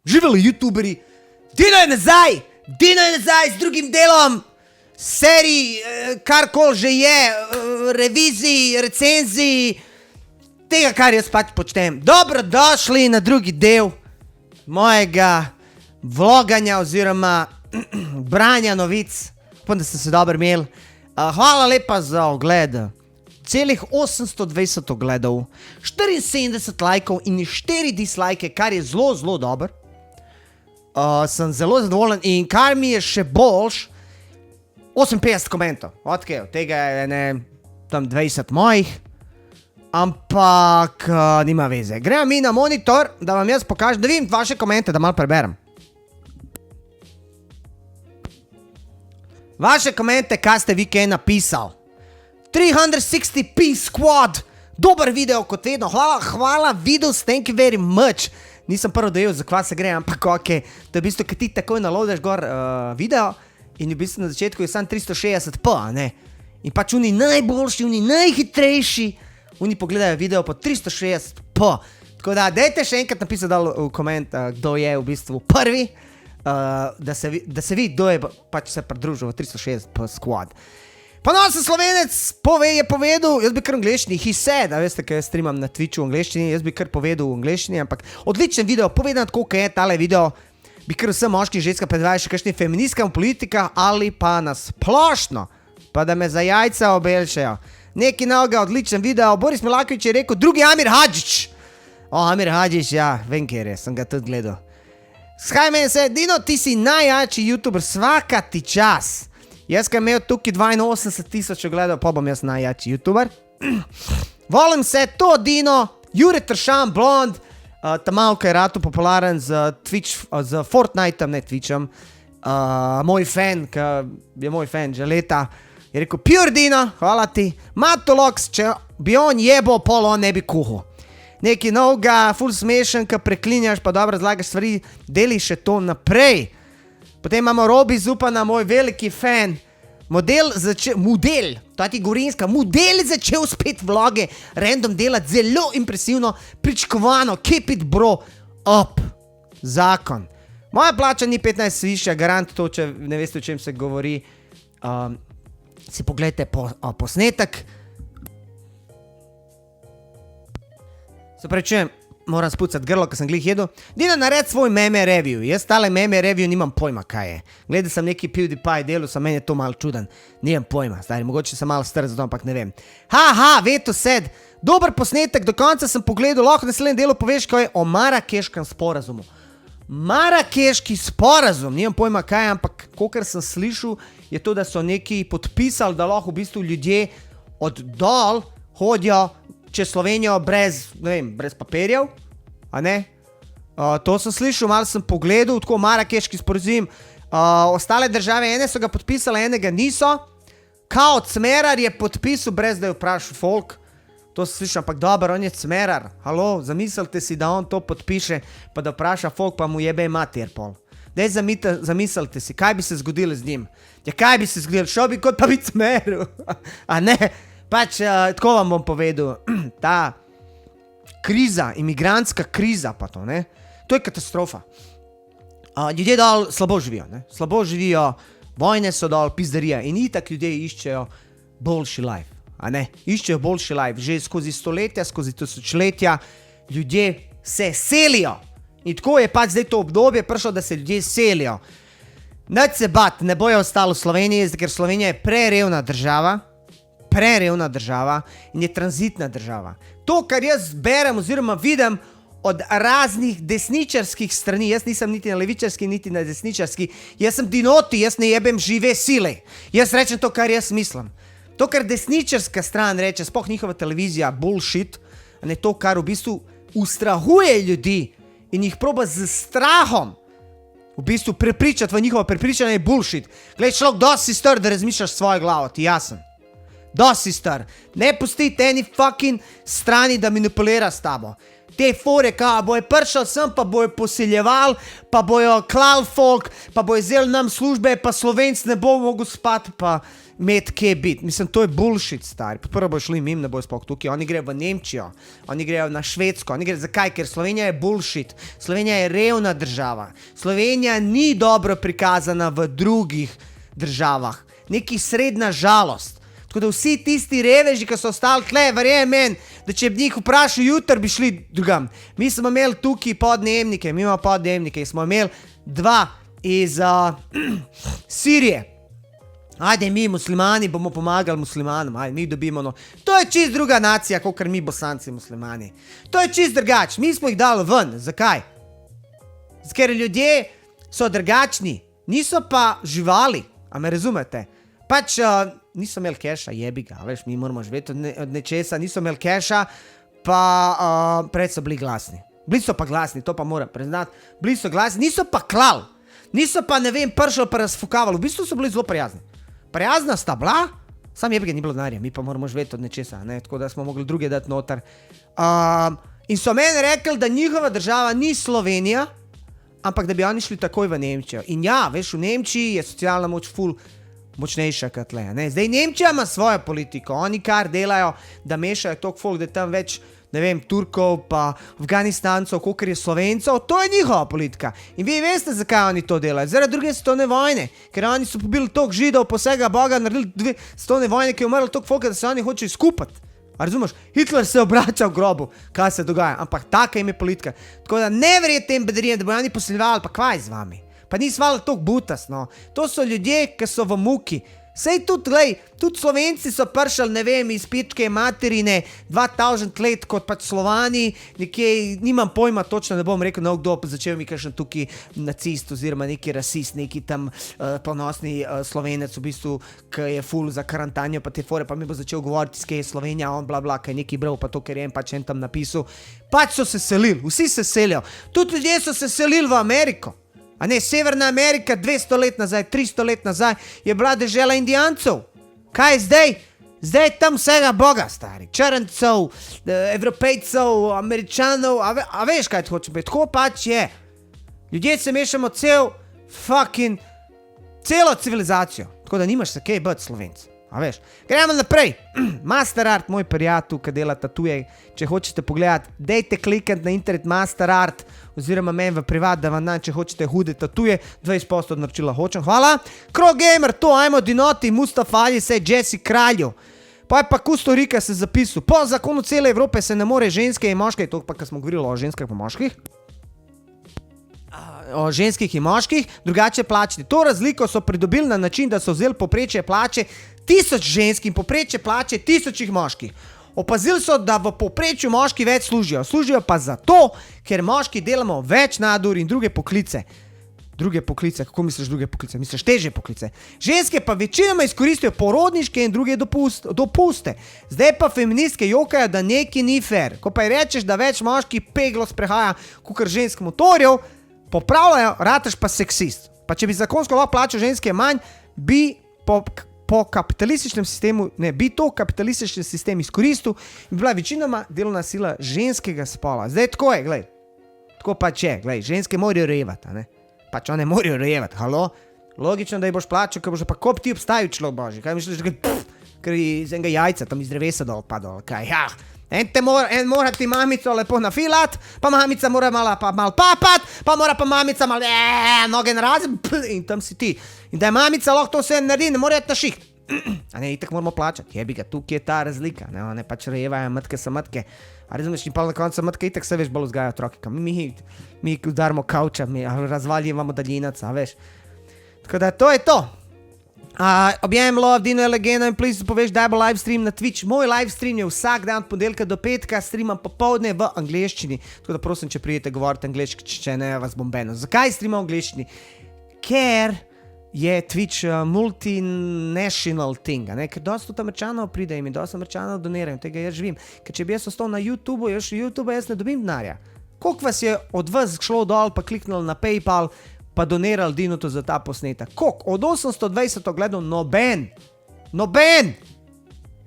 Živeli youtuberi, Dino je nazaj z drugim delom serij, karkoli že je, revizij, recenzij, tega, kar jaz pač počnem. Dobrodošli na drugi del mojega vloganja oziroma branja novic. Upam, da ste se dobro imeli. Hvala lepa za ogled. Celih 820 ogledov, 74 lajkov in 4 dislike, kar je zelo dobro. Sem zelo zadovoljen in kar mi je še boljš, 58 komentov. Od tega je tam 20 mojih, ampak nima veze. Gremo mi na monitor, da vam jaz pokažem, da vidim vaše komente, da malo preberem. Vaše komente, kaj ste vi kaj napisal. 360p squad, dober video kot vedno, hvala videos, thank you very much. Nisem prvo dojel, za kva se gre, ampak ok, to je v bistvu, kad ti takoj nalodaš gor video in v bistvu na začetku je sam 360p, ne. In pač oni najboljši, oni najhitrejši, oni pogledajo video po 360p. Tako da, dajte še enkrat napisati dal v koment, kdo je v bistvu prvi, da se vidi, kdo je pač se pridružil v 360p squad. Ponosen Slovenec je povedal, jaz bi kar v angleščini, he said, a veste, kaj jaz streamam na Twitchu v angleščini, jaz bi kar povedal v angleščini, ampak odličen video, povedan tako, kaj je tale video, bi kar vsem moški in ženska predvajal še kakšnim feministkam, politika ali pa nasplošno, pa da me za jajca obelšajo. Neki novega, odličen video, Boris Milaković je rekel, drugi Amir Hadžić. Amir Hadžić, ja, vem kjer je, sem ga tudi gledal. Skaj meni se, Dino, ti si najjačji youtuber, svaka ti čas. Jaz, kaj imel tukaj 82 000 ogledov, pa bom jaz najjačji youtuber. Volim se to, Dino, Jure Tršan, blond, tamal, kaj je ratu popularen z Fortniteom, ne Twitchom. Moj fan, kaj je moj fan že leta, je rekel, pure Dino, hvala ti. Matolox, če bi on jebo, pol on ne bi kuhal. Neki novega, ful smešen, kaj preklinjaš, pa dobro razlagaš stvari, deli še to naprej. Potem imamo Robi Zupana, moj veliki fan. Model, tati Gorinska, model začel spet vloge, random delati, zelo impresivno, pričakovano, keep it bro, up, zakon. Moja plača ni 15 višja, garant to, če ne veste, o čem se govori. Si pogledajte posnetek. Se pravi, moram spucati grlo, ko sem glih jedel. Dino, nared svoj meme review. Jaz tale meme review nimam pojma, kaj je. Gledal sem neki PewDiePie delu, meni je to malo čuden. Nimam pojma, stari, mogoče sem malo star za to, ampak ne vem. Veto sed. Dober posnetek, do konca sem pogledal, lahko naslednjem delu poveš, kaj je o Marakeškem sporazumu. Marakeški sporazum, nimam pojma, kaj je, ampak kakor sem slišal, je to, da so neki podpisali, da lahko v bistvu ljudje od dol hodijo čez Slovenijo brez papirjev, a ne? To sem slišal, malo sem pogledal, tako Marakeški sporazum. Ostale države, ene so ga podpisale, enega niso. Kao Cmerar je podpisal, brez da je vprašal folk. To sem slišal, ampak dober, on je Cmerar. Halo, zamislite si, da on to podpiše, pa da vpraša folk, pa mu jebe mater pol. Dej zamislite si, kaj bi se zgodilo z njim. Ja, kaj bi se zgodilo? Šel bi kot pa bi Cmeru. A ne? Pač, tako vam bom povedal, ta kriza, imigrantska kriza pa to, ne, to je katastrofa. Ljudje dol slabo živijo, ne, slabo živijo, vojne so dol, pizdarija in itak ljudje iščejo boljši life, a ne, iščejo boljši life, že skozi stoletja, skozi tisočletja, ljudje se selijo in tako je pač zdaj to obdobje prišlo, da se ljudje selijo. Nič se bat, ne bojo ostalo v Sloveniji, ker Slovenija je prerevna država in je tranzitna država. To, kar jaz berem oziroma vidim od raznih desničarskih strani, jaz nisem niti na levičarski, niti na desničarski, jaz sem dinoti, jaz ne jebem žive sile. Jaz rečem to, kar jaz mislim. To, kar desničarska stran reče, sploh njihova televizija, bullshit, ne to, kar v bistvu ustrahuje ljudi in jih proba z strahom v bistvu prepričati v njihovo prepričanje je bullshit. Glej, človek, dosti star, da razmišljaš svojo glavo, ti jasen. Dosti star. Ne pustite eni fucking strani, da manipulira s tabo. Te fore, kao bojo prišel sem, pa bojo posiljevali, pa bojo klal folk, pa bojo vzeli nam službe, pa Slovenc ne bo mogel spati, pa imeti kje biti. Mislim, to je bullshit, stari. Prvo bojo šli mim, ne bojo spok tukaj. Oni grejo v Nemčijo, oni grejo na Švedsko, oni grejo zakaj? Ker Slovenija je bullshit. Slovenija je revna država. Slovenija ni dobro prikazana v drugih državah. Neki srednja žalost. Tako da vsi tisti reveži, ki so ostali tle, verjemi meni, da če bi njih vprašal jutri, bi šli drugam. Mi smo imeli tukaj podnebnike, mi imamo podnebnike, smo imeli 2 iz Sirije. Ajde, mi muslimani bomo pomagali muslimanom, ajde, mi dobimo no. To je čist druga nacija, kakor mi Bosanci muslimani. To je čist drugač, mi smo jih dali ven, zakaj? Ker ljudje so drugačni, niso pa živali, a me razumete? Pač niso imeli keša, jebi ga, veš, mi moramo živeti od nečesa, niso imeli keša, pa pred so bili glasni. Bili so pa glasni, to pa moram priznati, bili so glasni, niso pa klal, niso pa, ne vem, pršel pa razfukavali, v bistvu so bili zelo prijazni. Prijazna sta bila, sam jebi ga ni bilo denarja, mi pa moramo živeti od nečesa, ne, tako da smo mogli druge dati noter. In so meni rekli, da njihova država ni Slovenija, ampak da bi oni šli takoj v Nemčijo. In ja, veš, v Nemčiji je socialna moč ful močnejša kot tle, ne. Zdaj Nemčija ima svojo politiko, oni kar delajo, da mešajo toliko folk, da je tam več, ne vem, Turkov pa Afganistancov, kolikor je Slovencov, to je njihova politika. In vi veste, zakaj oni to delajo, zaradi druge svetovne vojne, ker oni so pobili toliko Židov, po vsega Boga, naredili 2 svetovne vojne, ki je umrlo toliko folka, da se oni hočejo skupati. A razumeš? Hitler se obrača v grobu, kaj se dogaja, ampak taka jim je politika. Tako da ne verjete tem bedarijem, da bojo oni posiljevali, pa kvaj z vami. Pa ni svala toliko butas, no. To so ljudje, ki so v muki. Sej tudi, glej, tudi Slovenci so pršali, ne vem, iz pitke materine 2000 let kot pač Slovani, nekje, nimam pojma točno, ne bom rekel, no, kdo začel mi kakšen tukaj nacist oziroma neki rasist, neki tam ponosni Slovenec v bistvu, ki je ful za karantanjo, pa te fore, pa mi bo začel govoriti, skaj je Slovenija, on bla bla, kaj neki bral, pa to, ker je pač en tam napisal. Pač so se selili, vsi se selijo. Tudi ljudje so se selili v Ameriko. A ne, Severna Amerika 200 let nazaj, 300 let nazaj je bila dežela Indijancov. Kaj je zdaj? Zdaj je tam vsega Boga, stari. Črncov, Evropejcev, Američanov, a veš, kaj to hoče biti? Tako pač je. Ljudje se mešamo celo civilizacijo. Tako da nimaš se kaj biti Slovenc. A veš? Gremo naprej. Master Art, moj prijatelj, ki dela tatuje. Če hočete pogledati, dejte klikati na internet Master Art, oziroma meni v privat, da vam dan, če hočete hude tatuje, 20% od naročila hočem. Hvala. Krogamer, to, ajmo dinoti, Mustafa Ali, sej Jesse Kralju. Pa je pa Kustorika se zapisal. Po zakonu cele Evrope se ne more ženske in moške, to pa, ko smo govorili o ženskih pa moških, o ženskih in moških, drugače plačati. To razliko so pridobili na način, da so vzeli poprečje plače 1000 žensk in poprečje plače 1000 moških. Opazili so, da v povprečju moški več služijo. Služijo pa zato, ker moški delamo več nadur in druge poklice. Druge poklice, kako misliš druge poklice? Misliš težje poklice. Ženske pa večinoma izkoristijo porodniške in druge dopuste. Zdaj pa feministke jokajo, da neki ni fair. Ko pa ji rečeš, da več moški peglo sprehaja kakor žensk motorjev, popravljajo, rataš pa seksist. Pa če bi zakonsko lahko plačal ženske manj, bi po kapitalističnem sistemu, ne, bi to kapitalistični sistem izkoristil in bila večinoma delovna sila ženskega spola. Zdaj tako je, glej. Tako pač je, glej, ženske morajo rejevati, ne. Pač one morajo rejevati, halo? Logično, da ji boš plačal, ker boš pa kop ti obstajal človek božji. Kaj misliš, ker iz enega jajca tam iz drevesa dol padol, kaj, ja. En mora ti mamico lepo nafilat, pa mamica mora mal papat, pa mora pa mamica mal noge narazim in tam si ti. In da je mamica lahko to vse naredi, ne mora jeti na šiht. A ne, itak moramo plačati. Jebi ga, tukaj je ta razlika. Ne, one pač rejevajo, matke so matke. A razumeš, in pa na koncu matke itak se veš bolj vzgajajo otroke. Mi udarimo kavča, mi razvaljivamo daljinac, a veš. Tako da to je to. Objem love, Dino je legenda in please poveš, da bo live stream na Twitch. Moj live stream je vsak dan od ponedeljka do petka, streamam popoldne v angleščini. Tako da prosim, če prijete govoriti angleški, če ne vas bom benil. Zakaj streamam v angleščini? Ker je Twitch multinational thing, ne? Ker dosta tudi Američanov pride in dosta Američanov donirajo, tega jaz živim. Ker če bi jaz ostal na YouTube, jaz ne dobim denarja. Koliko vas je od vas šlo dol, pa kliknilo na PayPal, pa doniral Dinotu za ta posnetek? Koliko? Od 820 ogledov noben.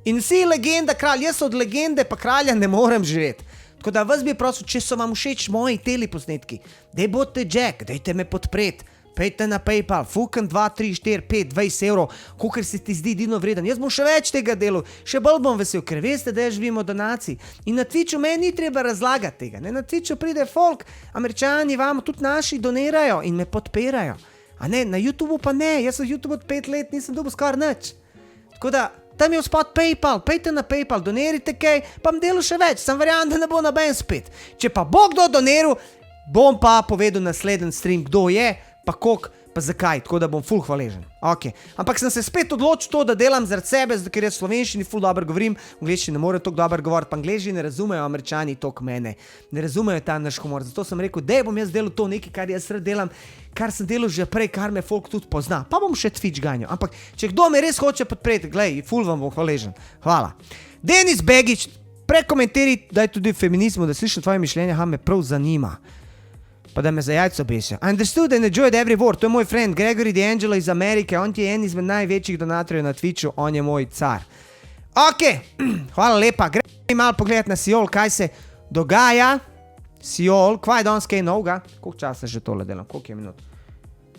In vsi legenda kralj, jaz od legende pa kralja ne morem živeti. Tako da vas bi prosil, če so vam všeč moji teleposnetki, dej bodite Jack, dejte me podpreti. Pejte na PayPal, fucking 2, 3, 4, 5, 20 evrov, kolikor se ti zdi dino vreden. Jaz bom še več tega delal, še bolj bom vesel, ker veste, da živimo donacij. In na Twitchu meni ni treba razlagati tega. Ne? Na Twitchu pride folk, Američani vam, tudi naši donirajo in me podpirajo. A ne, na YouTubeu pa ne, jaz sem v YouTubeu od 5 let, nisem dobil skoraj nič. Tako da, tam je spod PayPal, pejte na PayPal, donirajte kaj, pa bom delal še več, sem verjamem, da ne bo noben spet. Če pa bo kdo doniral, bom pa povedal naslednji stream, kdo je, pa koliko, pa zakaj, tako da bom ful hvaležen. Okay. Ampak sem se spet odločil to, da delam zaradi sebe, zato ker jaz v slovenščini ful dobro govorim, v angleščini ne morem toliko dobro govoriti, pa angleščini ne razumejo, Američani toliko mene, ne razumejo ta naš humor. Zato sem rekel, da bom jaz delal to nekaj, kar jaz rad delam, kar sem delal že prej, kar me folk tudi pozna. Pa bom še Twitch ganjal. Ampak če kdo me res hoče podpreti, glej, ful vam bom hvaležen. Hvala. Denis Begič, prekomentari, daj tudi feminizmu, da slišim tvoje mišljenje, me prav zanima. Pa da me za jajco besijo. I understood and enjoyed every word. To je moj friend Gregory D'Angelo iz Amerike. On ti je en izmed največjih donatorjev na Twitchu. On je moj car. Ok, hvala lepa. Gremo malo pogledati na Seoul, kaj se dogaja. Seoul, kva je danes kaj novega? Koliko časa že tole delam? Koliko je minut?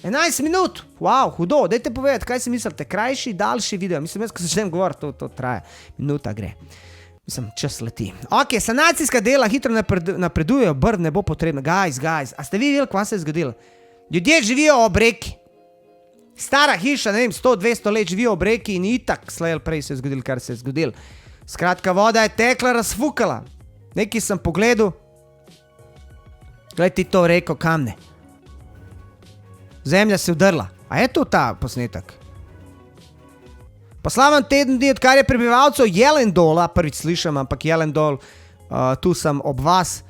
11 minut. Wow, hudo. Dajte povedati, kaj si mislite? Krajši, daljši video. Mislim, jaz, ko začnem govoriti, to traja. Minuta gre. Mislim, čas leti. Ok, sanacijska dela hitro napredujejo, brv ne bo potrebno. Guys, a ste vi videli, kva se je zgodilo? Ljudje živijo ob reki. Stara hiša, ne vem, 100-200 let živijo ob reki in itak slejel prej se je zgodilo, kar se je zgodilo. Skratka, voda je tekla, razfukala. Nekaj sem pogledal. Glej ti to reko kamne. Zemlja se vdrla. A je to ta posnetek? Pa slaven teden dni, odkar je prebivalcev Jelendola, prvič slišam, ampak Jelendol, tu sem ob vas,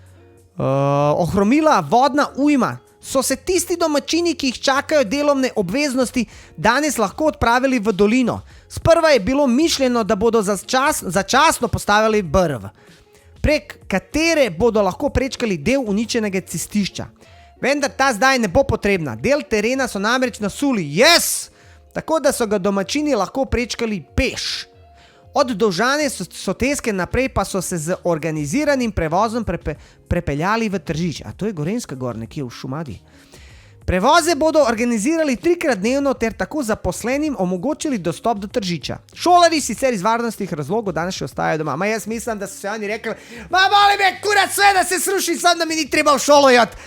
ohromila vodna ujma. So se tisti domačini, ki jih čakajo delovne obveznosti, danes lahko odpravili v dolino. Sprva je bilo mišljeno, da bodo začasno postavili brv, prek katere bodo lahko prečkali del uničenega cestišča. Vendar ta zdaj ne bo potrebna. Del terena so namreč nasuli. Yes! Tako da so ga domačini lahko prečkali peš. Od Dovžane Soteske naprej pa so se z organiziranim prevozom prepeljali v Tržič. A to je Gorenjska gor, nekje v Šumadiji. Prevoze bodo organizirali 3-krat dnevno ter tako zaposlenim omogočili dostop do Tržiča. Šolari sicer iz varnostnih razlogov danes še ostajajo doma. Ma jaz mislim, da so se oni rekli, ma boli me kurac sve, da se sruši, sam da mi ni treba v šolo jati.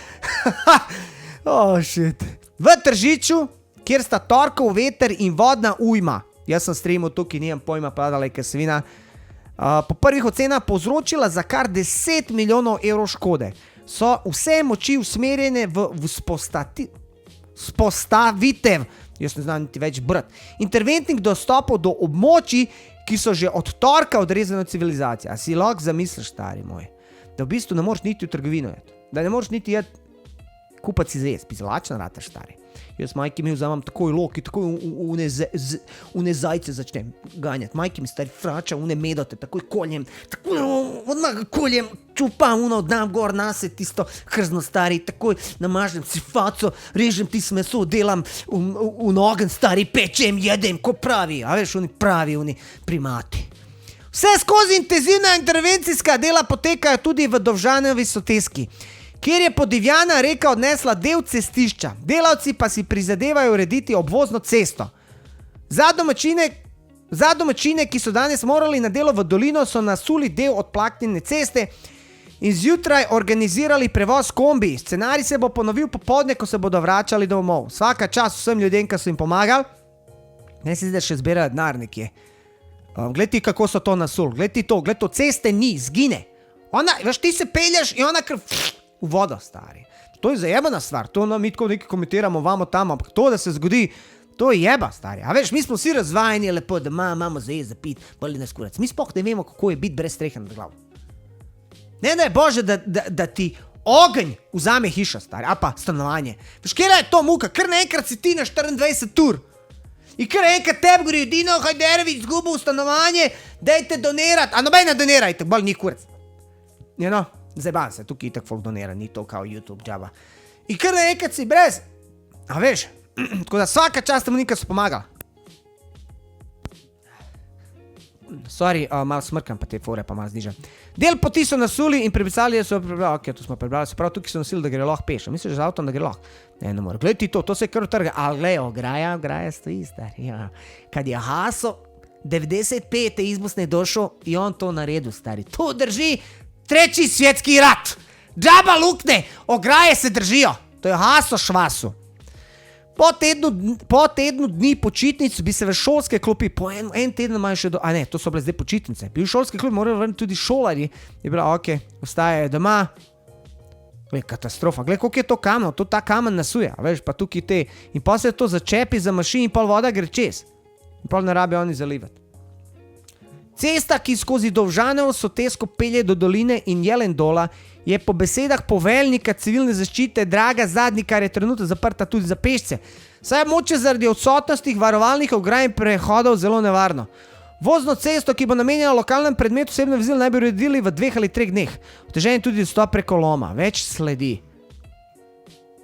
Oh shit. V Tržiču, kjer sta torkov veter in vodna ujma, jaz sem streamal tukaj, nijem pojma, padala je kasvina, po prvih ocenah povzročila za kar 10 milijonov evrov škode. So vse moči usmerjene v vzpostavitev, jaz ne znam niti več brati, interventnih dostopov do območij, ki so že od torka odrezane od civilizacije. A si lahko zamisliš, stari moj, da v bistvu ne moreš niti v trgovino jeti, da ne moreš niti jeti, kupati si za jesti, pizalačna rataš, stari. Jaz majki mi vzamem takoj loki, takoj une zajce začnem ganjati. Majki mi stari frača, une medote, takoj koljem, takoj odmah koljem, čupam dam gor nase tisto krzno stari, takoj namažem si faco, režem tisto meso, delam v ogenj stari, pečem, jedem, ko pravi, a veš, oni pravi, oni primati. Vse skozi intenzivna intervencijska dela potekajo tudi v Dovžanovi Soteski, kjer je podivjana reka odnesla del cestišča. Delavci pa si prizadevajo urediti obvozno cesto. Za domačine, ki so danes morali na delo v dolino, so nasuli del odplaknjene ceste in zjutraj organizirali prevoz kombi. Scenarij se bo ponovil popoldne, ko se bodo vračali domov. Vsaka čast vsem ljudem, ki so jim pomagali. Ne si zdaj še zbirajo denar nekje. Gled ti, kako so to nasul. Gled to, ceste ni, zgine. Veš, ti se pelješ in ona v vodo, stari. To je zajebana stvar, to mi tako nekaj komentiramo vamo tam, ampak to, da se zgodi, to je jeba, stari. A veš, mi smo vsi razvajeni lepo, da imamo za jesti, za pit, boli nas kurac. Mi sploh ne vemo, kako je biti brez strehe nad glavo. Ne daj Bože, da ti ogenj vzame hiša, stari, a pa stanovanje. Veš, kjer je to muka, kar naenkrat si ti na 24 ur. In kar enkrat tebi gori, Dino Hajderović zgubil stanovanje, dajte donirati, a nobej ne donirajte, bolj ni kurac. Zdaj se, tukaj itak folk donira, ni to kao YouTube džaba. In kar naenkrat si brez, a veš, tako da vsaka čast temu nikaj so pomagali. sorry, malo smrkam pa te fore, pa malo znižam. Del poti so nasuli in prepisali, da so prebrali, ok, to smo prebrali, se pravi, tukaj so nosili, da gre lahko peš. Misliš, z avtom, da gre lahko? Ne more. Glej ti to se kar trga. Ali glej, ograja stoji, stari. Ja. Kad je Haso 95. izbusne došel in on to naredil, stari. To drži 3. svjetski rat. Džaba lukne, ograje se držijo. To je Haso švasu. Po tednu dni počitnic bi se v šolske klopi, po en teden imajo še a ne, to so bile zdaj počitnice. Bi v šolske klopi morali vrniti tudi šolari. Je bila, ok, ostajajo doma. Glej, katastrofa. Glej, koliko je to kamen, to ta kamen nasuje. Veš, pa tukaj te. In pa se to začepi za mašin in pol voda gre čez. In pol ne rabijo oni zalivati. Cesta, ki skozi Dovžanev Sotesko pelje do doline in Jelendola, je po besedah poveljnika civilne zaščite Draga Zadnji, kar je trenutno zaprta tudi za pešce. Saj je moče zaradi odsotnosti varovalnih ograj in prehodov zelo nevarno. Vozno cesto, ki bo namenjena lokalnem predmetu osebne vozila, naj bi uredili v 2 ali 3 dneh. Otežen je tudi dostop preko Loma. Več sledi.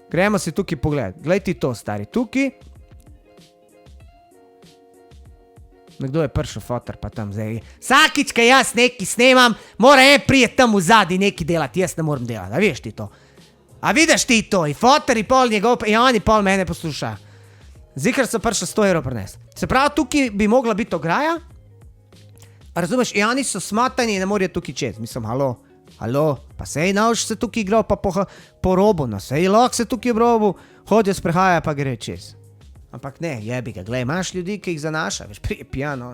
Gremo si tukaj pogledati. Glej ti to, stari. Tukaj. Nekdo je prišel fotor, pa tam zdaj. Vsakič, kaj jaz neki snemam, mora prijeti tam v zadnji neki delati. Jaz ne moram delati. A veš ti to? A vidiš ti to? I fotor, i pol njegov, i oni pol mene posluša. Zikr so prišli 100 evrov prinesti. Se pravi, tukaj bi mogla biti ograja. Razumeš, i oni so smotani in ne morajo tukaj čez. Mislim, halo, pa sej nauč se tukaj igral, pa po robu, no sej lahko se tukaj v robu, hodijo sprehaja, pa gre čez. Ampak ne, jebi ga, glej, imaš ljudi, ki jih zanaša, veš, prije pijano,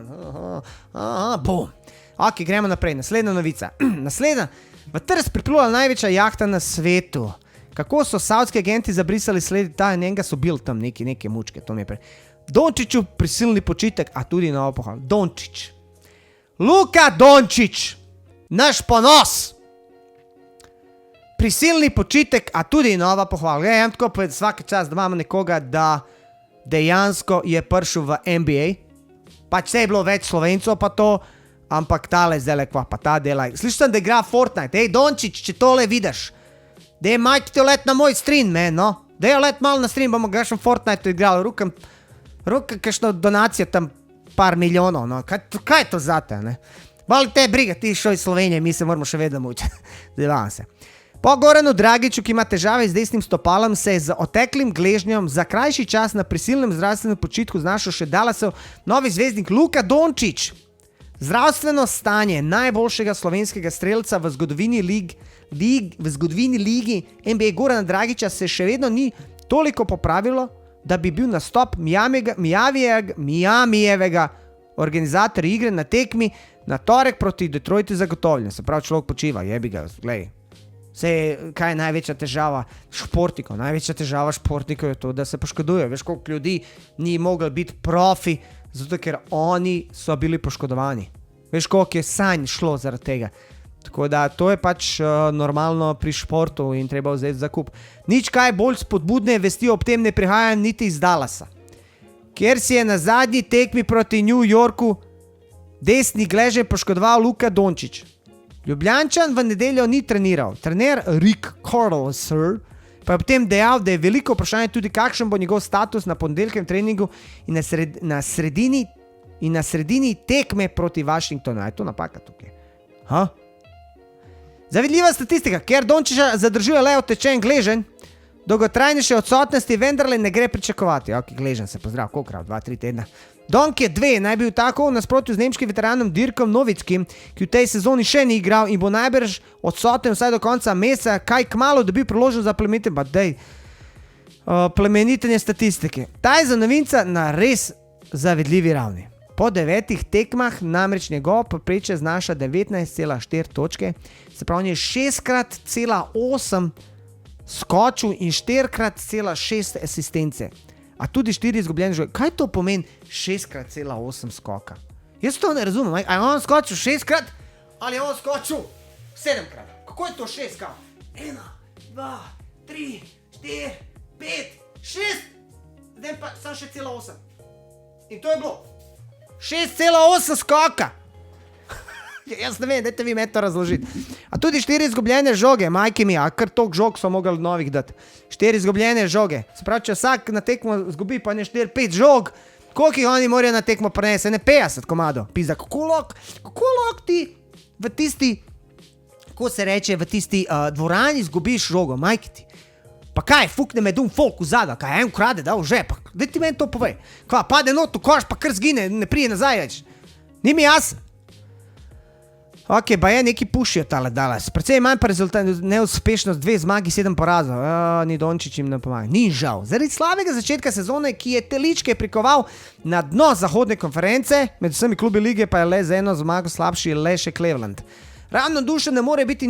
bum. Ok, gremo naprej, naslednja novica. Naslednja, v Trst priplula največja jahta na svetu. Kako so savdski agenti zabrisali sledi ta in enega so bil tam neke mučke, to mi je Dončiću prisilni počitek, a tudi novo pohval. Dončić. Luka Dončić, naš ponos. Prisilni počitek, a tudi nova pohvala. Glej, jam tako povedati svaki čas, da imamo nekoga, da dejansko je prišel v NBA. Pač se je bilo več Slovencov pa to, ampak tale zdaj kva pa ta dela. Slišam, da igra Fortnite. Ej, Dončić, če tole vidiš. Dej, majke ti let na moj stream, no. Dej, let malo na stream, bomo gašem Fortnite igral. Rukam kakšno donacijo tam par milijonov, no. Kaj je to zate, ne? Boli te briga, ti šel iz Slovenije, mi se moramo še vedno mučiti. Zdevam se. Po Goranu Dragiću, ki ima težave z desnim stopalom, se je z oteklim gležnjom za krajši čas na prisilnem zdravstvenem počitku znašel še Dallasov novi zvezdnik Luka Dončić. Zdravstveno stanje najboljšega slovenskega strelca v zgodovini ligi NBA Gorana Dragića se še vedno ni toliko popravilo, da bi bil nastop Miamijevega organizatorja igre na tekmi na torek proti Detroitu zagotovljen. Se pravi, človek počiva, jebi ga, glej. Kaj je največja težava športnikov? Največja težava športnikov je to, da se poškodujejo. Veš, koliko ljudi ni mogli biti profi, zato ker oni so bili poškodovani. Veš, koliko je sanj šlo zaradi tega. Tako da to je pač normalno pri športu in treba vzeti zakup. Nič kaj bolj spodbudne vesti ob tem ne prihaja niti iz Dallasa. Kjer si je na zadnji tekmi proti New Yorku desni gleže poškodoval Luka Dončić. Ljubljančan v nedeljo ni treniral. Trener Rick Carlson pa je potem dejal, da je veliko vprašanje tudi, kakšen bo njegov status na ponedeljkem treningu in na sredini tekme proti Washingtonu. Je to napaka tukaj? Zavidljiva statistika, ker Dončića zadržuje le otečen gleženj, dolgotrajnejše odsotnosti vendarle ne gre pričakovati. Ok, gleženj se pozdrav, kolikrat, 2-3 tedna. Donke 2 naj bil tako v nasprotju z nemškim veteranom Dirkom Novickim, ki v tej sezoni še ni igral in bo najbrž odsoten vsaj do konca meseca, kaj kmalu dobi priložnost za plemenitenje statistike. Ta je za novinca na res zavidljivi ravni. Po 9 tekmah namreč njegov povprečje znaša 19,4 točke, se pravi, je 6,8 skočil in 4,6 asistence. A tudi 4 izgubljene žoge. Kaj to pomeni 6,8 skoka? Jaz to ne razumem. A je on skočil 6-krat ali je on skočil 7-krat? Kako je to 6 kao? 1, 2, 3, 4, 5, 6. Zdaj pa samo 6,8. In to je bilo 6,8 skoka. Jaz ne vem, dajte vi me to razložiti. A tudi 4 izgubljene žoge, majke mi, a kar toliko žog so mogli novih dati. 4 izgubljene žoge. Se pravi, če vsak na tekmo zgubi pa ne 4-5 žog, Koliko jih oni morajo na tekmo prenese? Ne 50 komadov. Pizda, kako lahko ti v tisti, ko se reče, v tisti dvorani zgubiš žogo, majke ti. Pa kaj, fukne me dum folk v zada, kaj en krade, da v žep. Daj ti meni to povej. Kva, pade not v koš, pa kar zgine, ne prije nazaj več. Ni mi jasen. Ok, pa je neki pušijo tale Dallas. Precej manj pa rezultat, neuspešnost, 2 zmagi, 7 porazov. Ni Dončić jim ne pomaga. Ni žal. Zaradi slabega začetka sezone, ki je teličke prikoval na dno zahodne konference, med vsemi klubi lige pa je le z eno zmago slabši le še Cleveland. Ravno duše ne more biti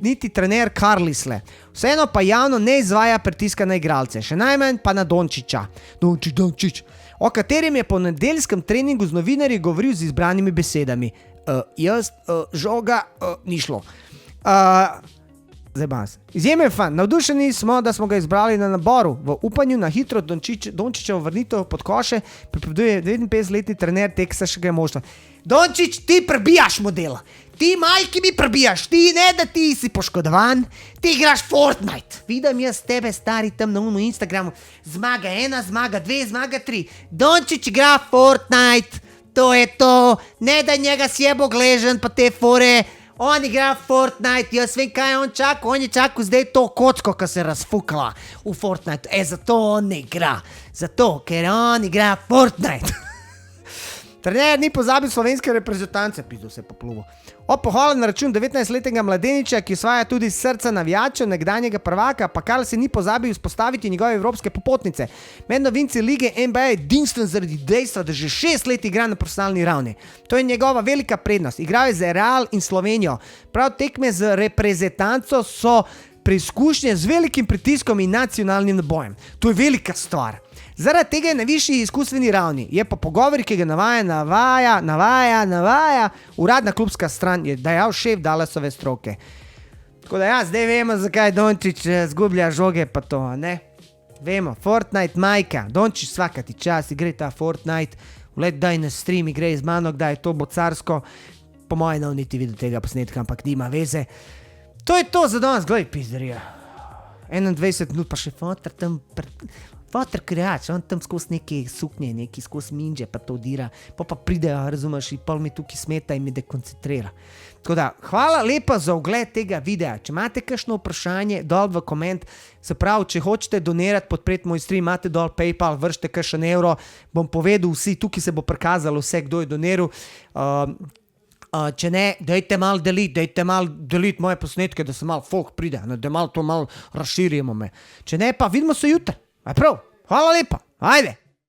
niti trener Carlisle. Vseeno pa javno ne izvaja pritiska na igralce, še najmanj pa na Dončića. Dončić. O katerem je po nedeljskem treningu z novinarji govoril z izbranimi besedami. Žoga ni šlo. Zdaj bas. Izjemen fan. Navdušeni smo, da smo ga izbrali na naboru. V upanju na hitro Dončićevo vrnitev pod koše pripoveduje 59-letni trener teksaškega moštva. Dončić, ti prebijaš model. Ti majki mi prebijaš. Ti ne, da ti si poškodovan. Ti igraš Fortnite. Vidim jaz tebe, stari, tam na Instagramu. Zmaga 1, zmaga 2, zmaga 3. Dončić igra Fortnite. To je to, ne da njega sjebo gležen pa te fore, on igra Fortnite, jaz vem kaj on čaka, on je čakal zdaj to kocko, ko se razfukla v Fortnite, zato on ne igra, zato ker on igra Fortnite. Trener ni pozabil slovenske reprezentance, pizdo se popluvo. Pohvala na račun 19-letnega mladeniča, ki osvaja tudi srca navijačev nekdanjega prvaka, pa kar se ni pozabil izpostaviti njegove evropske popotnice. Med novinci lige NBA je edinstven zaradi dejstva, da že 6 let igra na profesionalni ravni. To je njegova velika prednost. Igral je za Real in Slovenijo. Prav tekme z reprezentanco so preizkušnje z velikim pritiskom in nacionalnim nabojem. To je velika stvar. Zaradi tega je na višji izkustveni ravni. Je pa pogovor, ki ga navaja, uradna klubska stran, je dejal šef Dallasove stroke. Tako da zdaj vemo, zakaj Dončić zgublja žoge pa to, ne? Vemo, Fortnite majka, Dončić svakati čas, igre ta Fortnite, vlet daj na stream, igre z mano, kdaj je to bocarsko. Po mojem ne niti videl tega posnetka, ampak nima veze. To je to za danes, gledaj pizderija. 21 minut pa še fotor kreač, on tam skozi neke suknje, neki skozi minđe pa to dira, pa pridejo, razumeš, in pol mi tukaj smeta in mi dekoncentrira. Tako da, hvala lepa za ogled tega videa. Če imate kakšno vprašanje, dol v koment, se pravi, če hočete donirati, podpreti moj stream, imate dol PayPal, vršite kakšen evro, bom povedal vsi, tukaj se bo prikazalo vse, kdo je doniral. Če ne, dajte malo deliti moje posnetke, da se malo folk pride, da malo to malo razširimo me. Če ne, pa vidimo se jutri. Aj prav, hvala lepa, ajde.